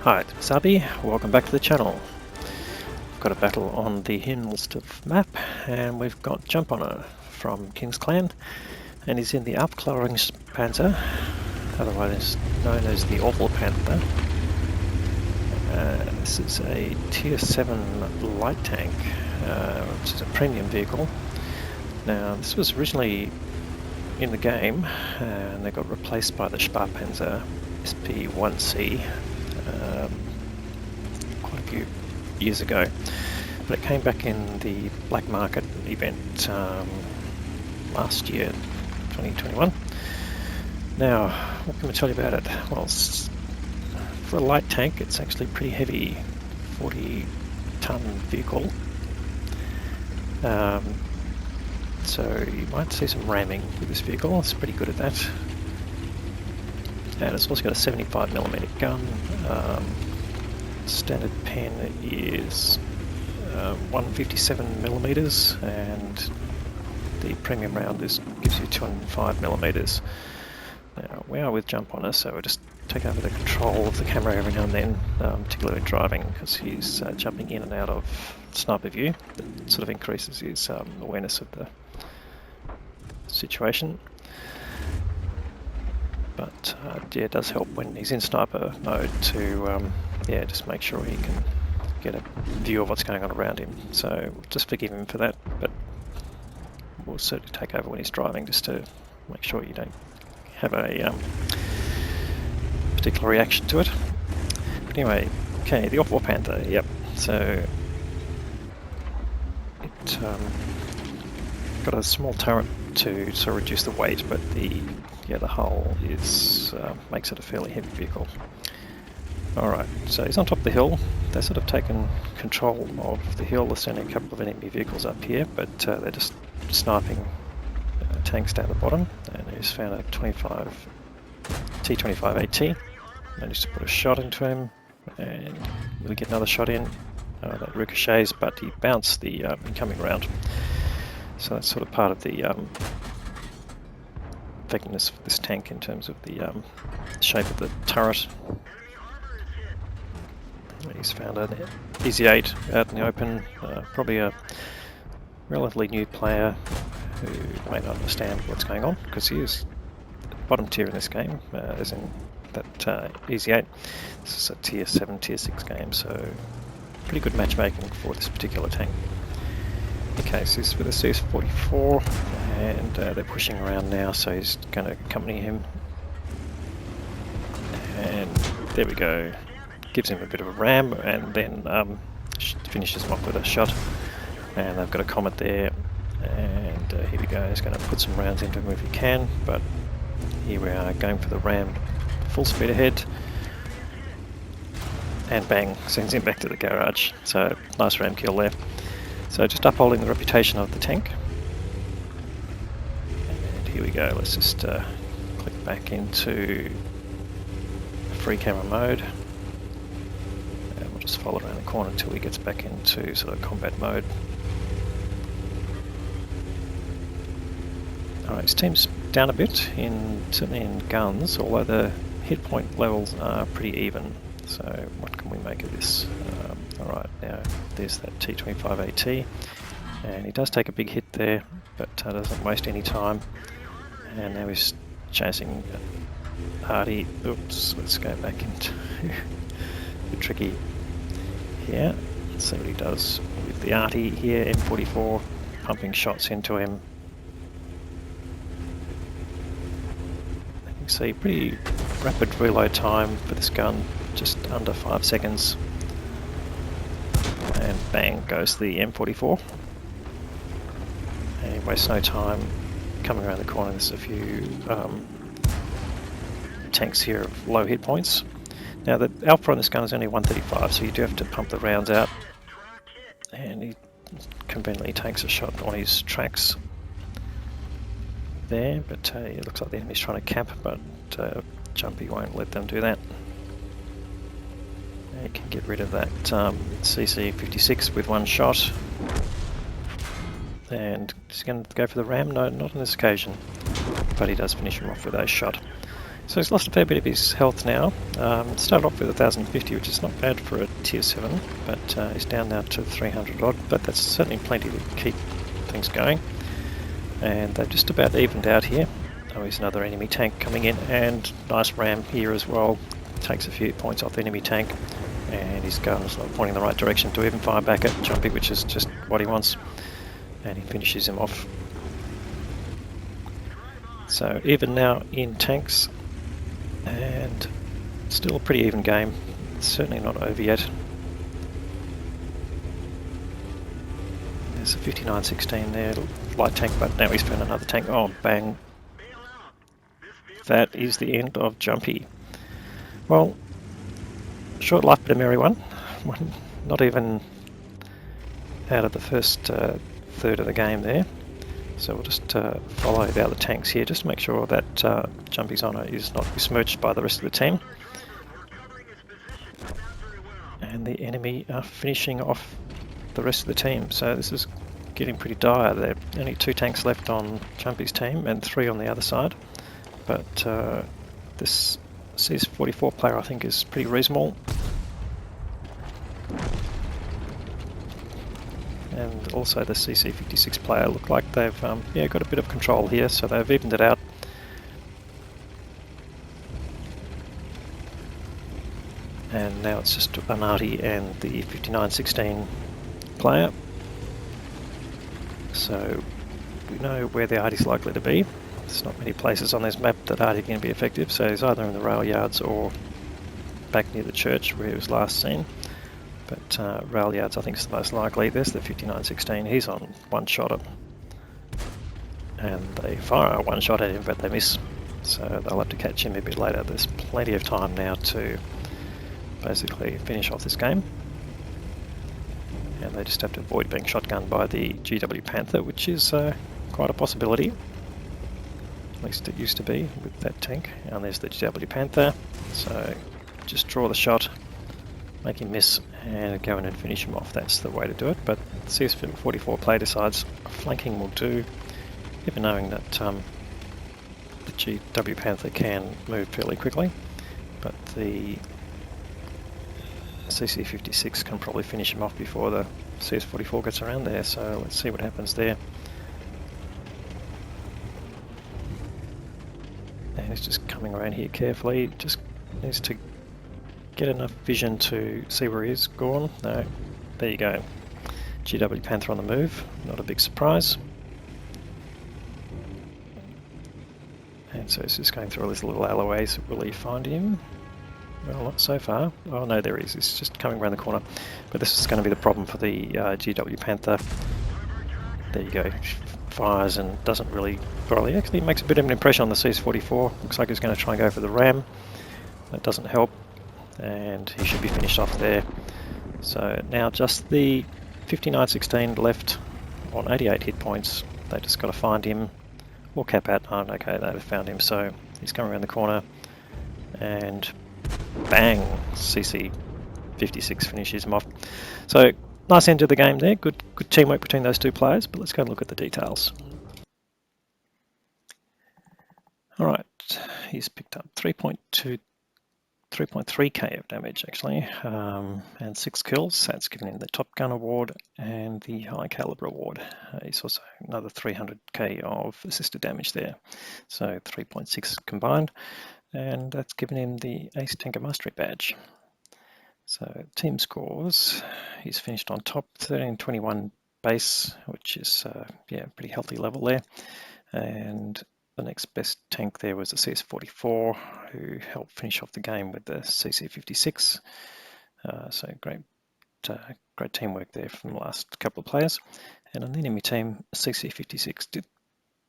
Hi, it's Sabi. Welcome back to the channel. We've got a battle on the Himmelsdorf map, and we've got jumphonner from King's Clan, and he's in the Panther, otherwise known as the Awful Panther. This is a Tier 7 light tank, which is a premium vehicle. Now, this was originally in the game, and they got replaced by the Panther SP1C. Quite a few years ago, but it came back in the black market event last year, 2021. Now, what can I tell you about it? Well, for a light tank, it's actually pretty heavy, 40-ton vehicle. So you might see some ramming with this vehicle. It's pretty good at that. And it's also got a 75mm gun. Standard pen is 157mm, and the premium round gives you 205mm. Now we are with jumphonner, so we'll just take over the control of the camera every now and then, particularly driving, because he's jumping in and out of sniper view. That sort of increases his awareness of the situation. But yeah, it does help when he's in sniper mode to just make sure he can get a view of what's going on around him. So just forgive him for that, but we'll certainly take over when he's driving, just to make sure you don't have a particular reaction to it. But anyway, okay, the Awful Panther, yep. So it got a small turret to sort of reduce the weight, but the hull is makes it a fairly heavy vehicle. Alright, so he's on top of the hill. They've sort of taken control of the hill. There's only a couple of enemy vehicles up here, but they're just sniping tanks down the bottom. And he's found a T25 AT. Managed to put a shot into him, and we'll get another shot in. That ricochets, but he bounced the incoming round. So that's sort of part of the effectiveness of this tank in terms of the shape of the turret. He's found an Easy 8 out in the open, probably a relatively new player who may not understand what's going on, because he is bottom tier in this game, as in that Easy 8. This is a Tier 7, Tier 6 game, so pretty good matchmaking for this particular tank. Okay, so he's with a CS-44, and they're pushing around now, so he's going to accompany him. And there we go. Gives him a bit of a ram, and then finishes him off with a shot. And they've got a Comet there, and here we go. He's going to put some rounds into him if he can, but here we are going for the ram, full speed ahead, and bang, sends him back to the garage. So nice ram kill there. So just upholding the reputation of the tank. And here we go. Let's just click back into free camera mode. And we'll just follow around the corner until he gets back into sort of combat mode. Alright, his team's down a bit, certainly in guns, although the hit point levels are pretty even. So what can we make of this? Alright, now there's that T25 AT, and he does take a big hit there, but doesn't waste any time. And now he's chasing Artie. Oops, let's go back into the tricky here. Let's see what he does with the Artie here, M44, pumping shots into him. You can see pretty rapid reload time for this gun, just under 5 seconds. And bang goes the M44. And he wastes no time coming around the corner. There's a few tanks here of low hit points. Now the alpha on this gun is only 135, so you do have to pump the rounds out. And he conveniently takes a shot on his tracks there, but it looks like the enemy's trying to cap, but Jumpy won't let them do that. You can get rid of that CC56 with one shot. And he's going to go for the ram. No, not on this occasion, but he does finish him off with a shot. So So he's lost a fair bit of his health now. Started off with 1,050, which is not bad for a tier 7, but he's down now to 300 odd, but that's certainly plenty to keep things going. And they've just about evened out here. Oh, here's another enemy tank coming in, and nice ram here as well. Takes a few points off the enemy tank, and his gun's not pointing in the right direction to even fire back at Jumpy, which is just what he wants. And he finishes him off. So even now in tanks, and still a pretty even game. It's certainly not over yet. There's a 59-16 there, light tank, but now he's found another tank. Oh, bang. That is the end of Jumpy. Well, short life but a merry one. Not even out of the first third of the game there. So we'll just follow the other tanks here just to make sure that Jumpy's honour is not besmirched by the rest of the team. And the enemy are finishing off the rest of the team. So this is getting pretty dire. There are only 2 tanks left on Jumpy's team and 3 on the other side. But this CS44 player I think is pretty reasonable. And also the CC56 player look like they've got a bit of control here, so they've evened it out. And now it's just Anati and the 59-16 player. So we know where the Artie's likely to be. There's not many places on this map that Artie can be effective, so he's either in the rail yards or back near the church where he was last seen. But rail yards I think is the most likely. There's the 59-16, he's on one shot at, and they fire a one shot at him but they miss. So they'll have to catch him a bit later. There's plenty of time now to basically finish off this game. And they just have to avoid being shotgunned by the GW Panther, which is quite a possibility. At least it used to be with that tank. And there's the GW Panther. So just draw the shot, make him miss, and go in and finish him off. That's the way to do it. But CS44 player decides flanking will do, even knowing that the GW Panther can move fairly quickly. But the CC56 can probably finish him off before the CS44 gets around there. So let's see what happens there. And he's just coming around here carefully. Just needs to get enough vision to see where he is. Gone. No. There you go. GW Panther on the move. Not a big surprise. And so he's just going through all these little alleyways. Will he find him? Well, not so far. Oh no, there he is. He's just coming around the corner. But this is going to be the problem for the GW Panther. There you go. Fires and doesn't really... Well, he actually makes a bit of an impression on the CS44. Looks like he's going to try and go for the ram. That doesn't help. And he should be finished off there. So now just the 59-16 left on 88 hit points. They just got to find him or cap out. Oh, okay, they've found him. So he's coming around the corner and bang, CC56 finishes him off. So nice end to the game there. Good teamwork between those two players. But let's go and look at the details. All right, he's picked up 3.3k of damage actually, and 6 kills. That's given him the Top Gun award and the High Caliber award. He's also another 300k of assisted damage there, so 3.6 combined, and that's given him the Ace Tanker Mastery badge. So team scores, he's finished on top, 1321 base, which is pretty healthy level there, and the next best tank there was the CS44, who helped finish off the game with the CC56. So great teamwork there from the last couple of players. And on the enemy team, CC56 did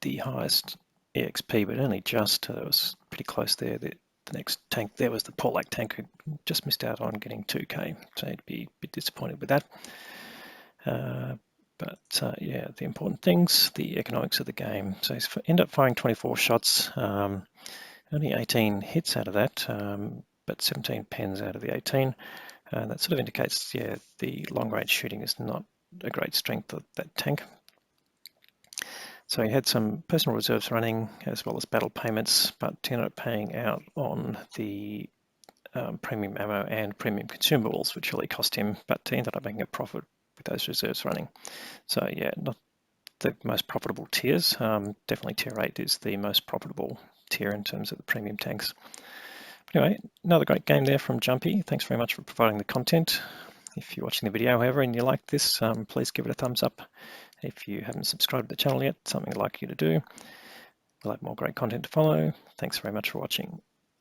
the highest EXP, but only just. It was pretty close there. The next tank there was the Polak tank, who just missed out on getting 2k. So he'd be a bit disappointed with that. But the important things, the economics of the game. So he's ended up firing 24 shots, only 18 hits out of that, but 17 pens out of the 18. That sort of indicates, the long range shooting is not a great strength of that tank. So he had some personal reserves running as well as battle payments, but he ended up paying out on the premium ammo and premium consumables, which really cost him, but he ended up making a profit with those reserves running. So yeah, not the most profitable tiers. Definitely tier 8 is the most profitable tier in terms of the premium tanks. But anyway, another great game there from Jumpy. Thanks very much for providing the content. If you're watching the video, however, and you like this, please give it a thumbs up. If you haven't subscribed to the channel yet, something I'd like you to do. We'll have more great content to follow. Thanks very much for watching.